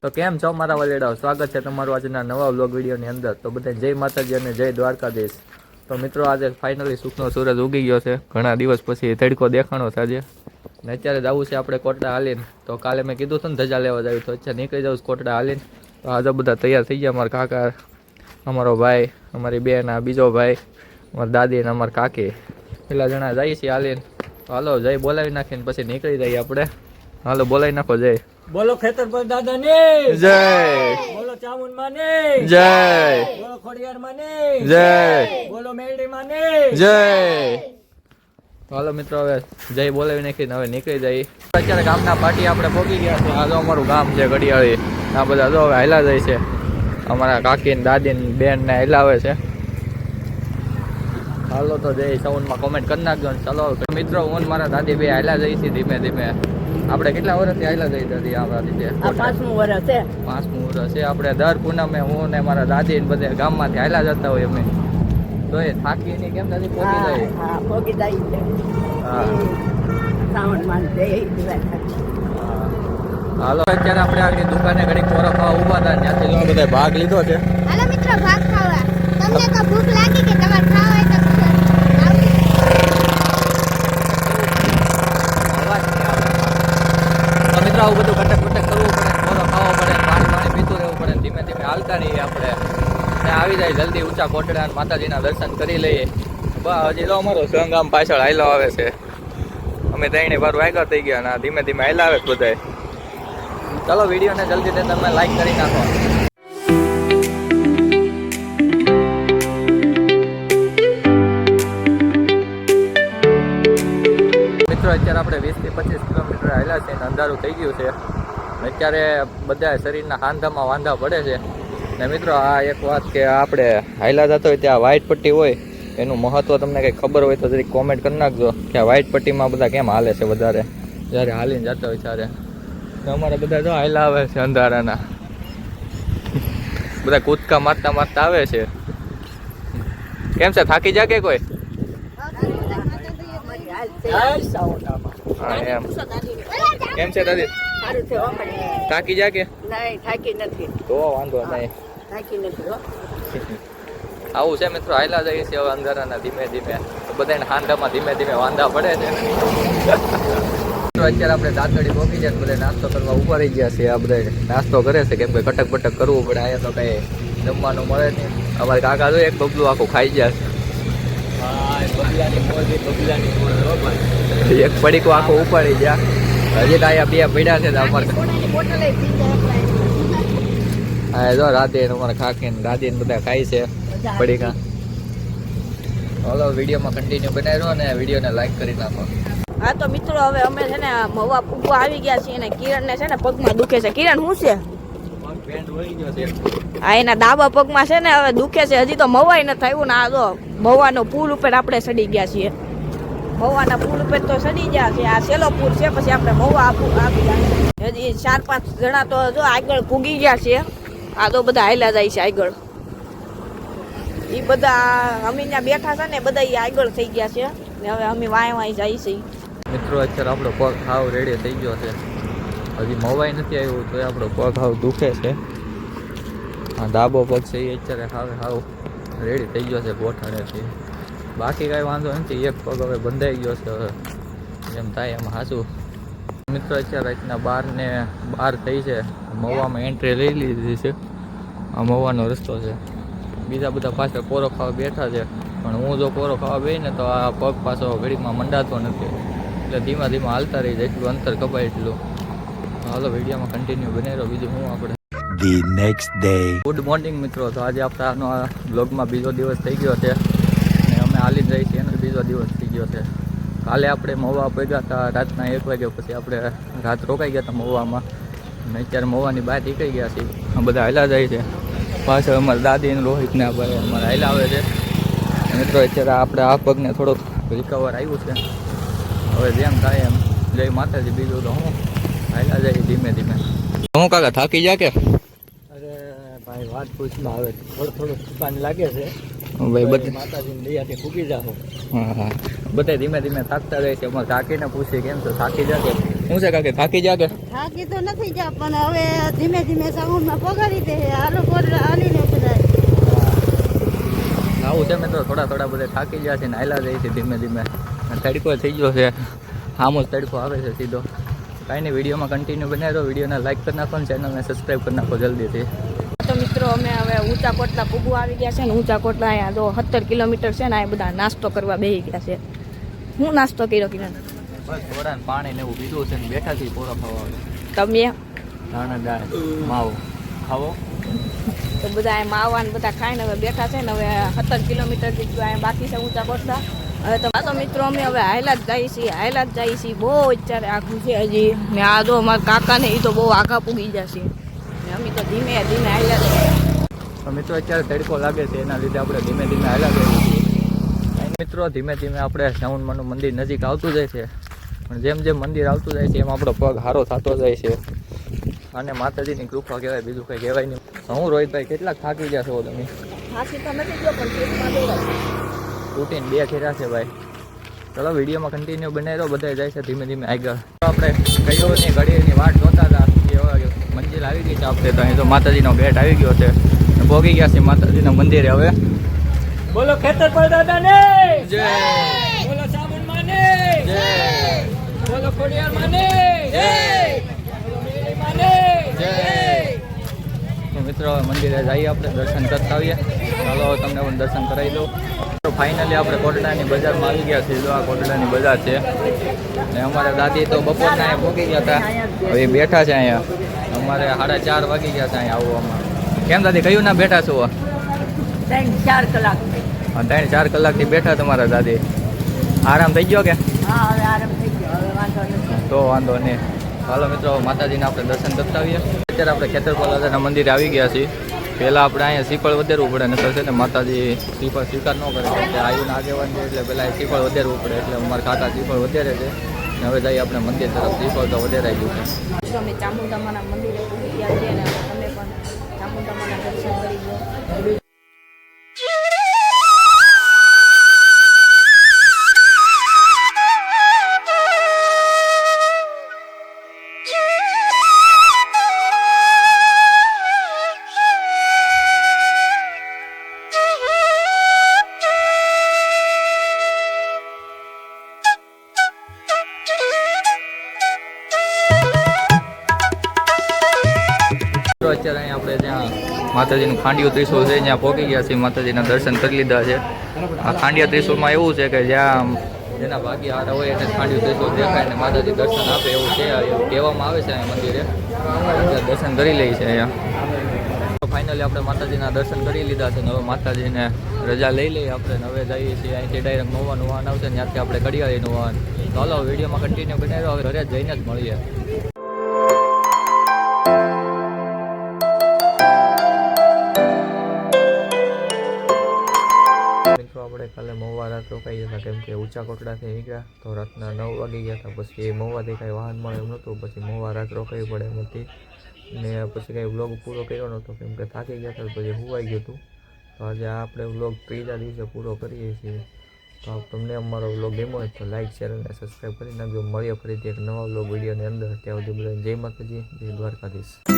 તો કેમ છો મારા વાલેડાઓ, સ્વાગત છે તમારું આજના નવા વ્લોગ વિડીયોની અંદર। તો બધા જય માતાજી અને જય દ્વારકાધીશ। તો મિત્રો આજે ફાઇનલી સુખનો સૂરજ ઉગી ગયો છે, ઘણા દિવસ પછી તડકો દેખાણો છે આજે। ને અત્યારે જવું છે આપણે કોટડા હાલીને। તો કાલે મેં કીધું હતું ને ધજા લેવા જાવી, તો અત્યારે નીકળી જાઉં કોટડા હાલીને। તો આજે બધા તૈયાર થઈ ગયા, અમારા કાકા, અમારો ભાઈ, અમારી બેન, આ બીજો ભાઈ, અમારી દાદી અને અમારા કાકી, પેલા જણા જઈએ છીએ હાલીને। તો હાલો જય બોલાવી નાખીને પછી નીકળી જઈએ આપણે। હાલો બોલાવી નાખો જય। બોલો ખેતરપર દાદા ની જય, બોલો ચામુંડ માં ની જય, બોલો ખોડિયાર માં ની જય, બોલો મેરડી માં ની જય। તો હાલો મિત્રો હવે જય બોલાવી નાખીને હવે નીકળી જઈએ। અત્યારે ગામના પાટી આપણે પહોંચી ગયા છે। આ જો અમારું ગામ છે ઘડિયાળી। આ બધા જો હવે હાલા જાય છે, અમારા કાકી ને દાદી ને બેન ને હલાવે છે। હાલો તો જય સાઉન્ડમાં કોમેન્ટ કરી નાખજો ને ચાલો મિત્રો હું મારા દાદી બે હાલા જઈએ છીએ ધીમે ધીમે। આપણે કેટલા વર્ષથી હાલા જઈ દાદી આ રીતે? આ 5મું વર્ષ છે। 5મું વર્ષ છે। આપણે દર પૂનમે હું ને મારા દાદી ને બધા ગામમાંથી હાલા જતા હોય અમે। તો એ થાકી ની કેમ નથી પહોંચી જાય? હા પોગી જાય છે। હા સાવણ માં જય હાલો અત્યારે આપણે આગળ દુકાને ઘડી ખોરાક ખાવા ઉભા હતા, ત્યાંથી જો બધા ભાગ લીધો છે। હાલો મિત્રો ભાગ ખાવા। તમને તો ભૂખ લાગી કે તમારે ખાવા હોય તો મિત્રો આવું બધું કટક કટક કરવું પડે, ખોરાક ખાવો પડે, પાણી પીતું રહેવું પડે, ધીમે ધીમે હાલતા રહીએ આપણે ને આવી જાય જલ્દી ઊંચા કોટડા માતાજીના દર્શન કરી લઈએ। બસ હજી તો અમારો સંગ આમ પાછળ હાલો આવે છે। અમે ત્રણે વાર વાગ્યા થઈ ગયા ને ધીમે ધીમે હાલ આવે બધાય। ચાલો વિડીયોને જલ્દી તમે લાઈક કરી નાખો। મિત્રો અત્યારે આપણે 20 થી 25 કિલોમીટર હાલ્યા છે ને અંધારું થઈ ગયું છે। અત્યારે બધા શરીરના હાંધામાં વાંધા પડે છે ને મિત્રો આ એક વાત કે આપણે હાલ્યા જતા હોય ત્યાં વ્હાઈટ પટ્ટી હોય, એનું મહત્વ તમને કંઈ ખબર હોય તો જરીક કોમેન્ટ કરી નાખજો કે આ વ્હાઈટ પટ્ટીમાં બધા કેમ હાલે છે વધારે જ્યારે હાલીને જતા હોય ત્યારે। અમારે બધા જો હાલ્યા આવે છે અંધારાના, બધા કૂદકા મારતા મારતા આવે છે। કેમ છે, થાકી જાય કે કોઈ? હા એમ કેમ છે દાદી? સારું છે થાકી જાય કે? નહીં થાકી નથી, તો વાંધો નહીં, થાકી નથી હો। આવું છે મિત્રો, હાલ્યા જઈએ છીએ હવે અંધારાના ધીમે ધીમે। બધાને હાંધામાં ધીમે ધીમે વાંધા પડે છે। તો અત્યારે આપણે દાંતડી પહોંચી જાય, બધા નાસ્તો કરવા ઉભા રહી ગયા છે। આ બધા નાસ્તો કરે છે કેમ કે કટક બટક કરવું પડે, અહીંયા તો કઈ જમવાનું મળે નહીં। અમારે કાકા જો એક બબલું આખું ખાઈ ગયા છે, એક પડીકું આખું ઉપાડી ગયા। હજી તો અહીંયા બે પડ્યા છે અમારે। હા જો રાધે અમારા કાકી ને દાદી ને બધા ખાય છે પડીકા। હાલો વિડીયોમાં કન્ટિન્યુ બનાવી રહ્યો ને વિડીયોને લાઈક કરી નાખો। હા તો મિત્રો હવે અમે છે ને મવા પૂગવા આવી ગયા છીએ અને કિરણ ને છે ને પગમાં દુખે છે। કિરણ શું છે? આ એના ડાબા પગમાં છે ને હવે દુખે છે, હજી તો મવાય નથી આવ્યું ને। આ જો મવાનો પુલ ઉપર આપણે ચડી ગયા છીએ, મવાના પુલ ઉપર તો ચડી ગયા છે। આ સેલો પુલ છે, પછી આપણે મવા આવી ગયા। હજી 4-5 જણા તો જો આગળ પૂગી ગયા છે। આ તો બધા હાલ્યા જાય છે આગળ, એ બધા અમે ત્યાં બેઠા છે ને બધા આગળ થઈ ગયા છે ને હવે અમે વાય જાય છે। મિત્રો અત્યારે આપણો પગ હાવ રેડી થઈ ગયો છે, હજી મવાઈ નથી આવ્યું તો આપણો પગ હાવ દુખે છે। આ ડાબો પગ છે એ અત્યારે હાવ રેડી થઈ ગયો છે ગોઠાણેથી, બાકી કાંઈ વાંધો નથી। એક પગ હવે બંધાઈ ગયો છે, હવે જેમ થાય એમ હાચું। મિત્રો અત્યારે રાતના 12 થઈ છે, મવામાં એન્ટ્રી લઈ લીધી છે। આ મવાનો રસ્તો છે, બીજા બધા પાછળ કોરો ખાવા બેઠા છે, પણ હું જો કોરો ખાવા બેસી ને તો આ પગ પાછો ઘડીમાં મંડાતો નથી, એટલે ધીમા ધીમા હાલતા રહી જાય, એટલું અંતર કપાય એટલું। હાલો વિડીયોમાં કન્ટિન્યુ બને રહ્યો, બીજું હું આપણે The next day. Good morning મિત્રો। તો આજે આપણાનો આ બ્લોગમાં બીજો દિવસ થઈ ગયો છે અને અમે હાલી જઈએ છીએ એનો બીજો દિવસ થઈ ગયો છે। કાલે આપણે મહુવા પગ્યા હતા રાતના 1 વાગ્યા, પછી આપણે રાત રોકાઈ ગયા હતા મહુવામાં અને અત્યારે મહુવાની બહાર નીકળી ગયા છીએ। આ બધા હાલ્યા જાય છે, પાછળ અમારા દાદી અને રોહિત ને ભાઈ અમારે હાલ્યા આવે છે। મિત્રો અત્યારે આપણે આ પગને થોડોક રિકવર આવ્યું છે, હવે જેમ થાય એમ જય માતાજી। બીજું તો હું હાલ્યા જાય ધીમે ધીમે। હું કાકા થાકી જા કે? અરે ભાઈ વાત પૂછમાં આવે થોડું દુકાન લાગે છે, ભાઈ બધા માતાજીની દયાથી ફૂગી જાઓ. હા હા બધા ધીમે ધીમે થાકતા જાય છે. અમારે કાકીને પૂછીએ કેમ તો થાકી જાકે. શું છે કાકી થાકી જાકે? થાકી તો નથી જા પણ હવે ધીમે ધીમે સાઉન્ડમાં પગાડી દે હાલો કોરડા હાલીને બધાય. આવું છે મિત્રો થોડા થોડા બધા થાકી ગયા છે ને હાલ્યા જાય છે ધીમે ધીમે. તડકો થઈ ગયો છે આમ જ તડકો આવે છે સીધો. કાંઈ નહીં વિડીયોમાં કન્ટિન્યુ બનાવી દો. વિડીયોને લાઈક કરી નાખો ને ચેનલને સબસ્ક્રાઈબ કરી નાખો જલ્દીથી. તો મિત્રો અમે હવે ઊંચા કોટલા પૂગવા આવી ગયા છે ને ઊંચા કોટલા અહીંયા તો 17 કિલોમીટર છે ને આ બધા નાસ્તો કરવા બેસી ગયા છે. હું નાસ્તો કર્યો કિરણ? બસ થોડા ને પાણી ને એવું પીધું છે ને બેઠાથી પૂરો ખાવા આવે. તમે દાણા દાળ માવો ખાવો. તો બધા અહીંયા માવા ને બધા ખાઈને હવે બેઠા છે ને હવે 17 કિલોમીટર જેટલું અહીંયા બાકી છે ઊંચા કોટલા. હવે તો મિત્રો અમે હવે હાયલા જ જઈએ છીએ બહુ અત્યારે આખું છે હજી ને આ જો અમારા કાકાને એ તો બહુ આઘા પૂગી જશે ને અમે તો ધીમે ધીમે હાલ્યા જઈએ. તો મિત્રો અત્યારે તડકો લાગે છે એના લીધે આપણે ધીમે ધીમે હાલ્યા જઈએ છીએ. મિત્રો ધીમે ધીમે આપણે શ્રાવણમાનું મંદિર નજીક આવતું જાય છે પણ જેમ જેમ મંદિર આવતું જાય છે એમ આપણો પગ સારો થતો જાય છે અને માતાજીની કૃપા કહેવાય બીજું કંઈ કહેવાય નહીં. હું રોહિતભાઈ કેટલાક થાકી ગયા છો તમે? થાકી તો નથી ગયો પણ પેટમાં દોડાય. રૂટીન 2 ખેરા છે ભાઈ. ચલો વિડીયોમાં કન્ટિન્યુ બનાવી દો. બધા જાય છે ધીમે ધીમે આગળ. આપણે કયો ની ઘડીની વાટ જોતા હતા કે હવે મંદિર આવી ગઈ છે આપણે તો અહીં તો માતાજીનો ગેટ આવી ગયો છે પહોંચી ગયા છે માતાજીના મંદિરે. હવે બોલો ખેતરપાલ દાદાને જય બોલો ચામુંડ માને જય બોલો ખોડિયાર માને જય બોલો મેળી માને જય. તો મિત્રો હવે મંદિરે જઈએ આપણે દર્શન કરતા આવીએ. ચાલો તમને પણ દર્શન કરાવી દઉં. તો ફાઇનલી આપણે કોટડાની બજારમાં આવી ગયા છીએ. જો આ કોટડાની બજાર છે ને અમારા દાદી તો બપોરના અહીંયા પહોંચી ગયા હતા. હવે એ બેઠા છે અહીંયા. અમારે 4:30 વાગી ગયા છે અહીંયા આવવામાં. કેમ દાદી કયું ના બેઠા છો? 3-4 કલાક. 3-4 કલાકથી બેઠા તમારા દાદી. આરામ થઈ ગયો કે? હા હવે આરામ થઈ ગયો હવે વાંધો નથી. તો વાંધો નહીં. ચાલો મિત્રો માતાજીને આપણે દર્શન કરતા આવીએ. અત્યારે આપણે ખેતરપાલ દાદાના મંદિરે આવી ગયા છીએ. પહેલાં આપણે અહીંયા શ્રીફળ વધારવું પડે નકર છે ને માતાજી શ્રીફળ સ્વીકાર ન કરે. એટલે આયુના આગેવાન છે એટલે પહેલાં શ્રીફળ વધારવું પડે એટલે અમારા કાકા શ્રીફળ વધારે છે. અને હવે જઈએ આપણે મંદિર તરફ. શ્રીફળ તો વધારાઈ ગયું છે. તો અમે ચામુંડામાના મંદિરે પૂરી ગયા છીએ અને તમે પણ ચામુંડામાના દર્શન કરી દો. અત્યારે અહીંયા આપણે જ્યાં માતાજીનું ખાંડિયું ત્રિશુળ છે ત્યાં પહોંચી ગયા છીએ. માતાજીના દર્શન કરી લીધા છે. આ ખાંડિયા ત્રિશુળમાં એવું છે કે જ્યાં જેના ભાગ્ય હારા હોય એને ખાંડિયું ત્રિશુળ દેખાય ને માતાજી દર્શન આપે એવું છે. એવું કહેવામાં આવે છે અહીંયા મંદિરે. એટલે દર્શન કરી લઈએ છીએ અહીંયા. ફાઇનલી આપણે માતાજીના દર્શન કરી લીધા છે ને હવે માતાજીને રજા લઈ લઈએ આપણે. હવે જઈએ છીએ અહીંથી ડાયરેક્ટ નવાનું વાહન આવશે ત્યાંથી આપણે કડિયાળીનું વાહન. ચાલો વિડીયોમાં કન્ટિન્યુ બનાવ્યો. હવે ઘરે જઈને જ મળીએ. આપણે કાલે મહુવા રાત રોકાઈ હતા કેમ કે ઊંચા કોટડાથી નીકળ્યા તો રાતના 9 વાગી ગયા હતા. પછી મહુવાથી કાંઈ વાહન મળે એમ નહોતું. પછી મહુવા રાત રોકાવી પડે એમ હતી ને પછી કાંઈ વ્લોગ પૂરો કર્યો નહોતો કેમ કે થાકી ગયા હતા. પછી હુવાઈ ગયું હતું. તો આજે આપણે વ્લોગ 3જા દિવસે પૂરો કરીએ છીએ. તો તમને અમારો વ્લોગ ગમ્યો હોય તો લાઈક શેર અને સબસ્ક્રાઈબ કરી નાખજો. મળીએ ફરીથી એક નવા વ્લોગ વિડીયોની અંદર. ત્યાં સુધી બધા જય માતાજી, જય દ્વારકાધીશ.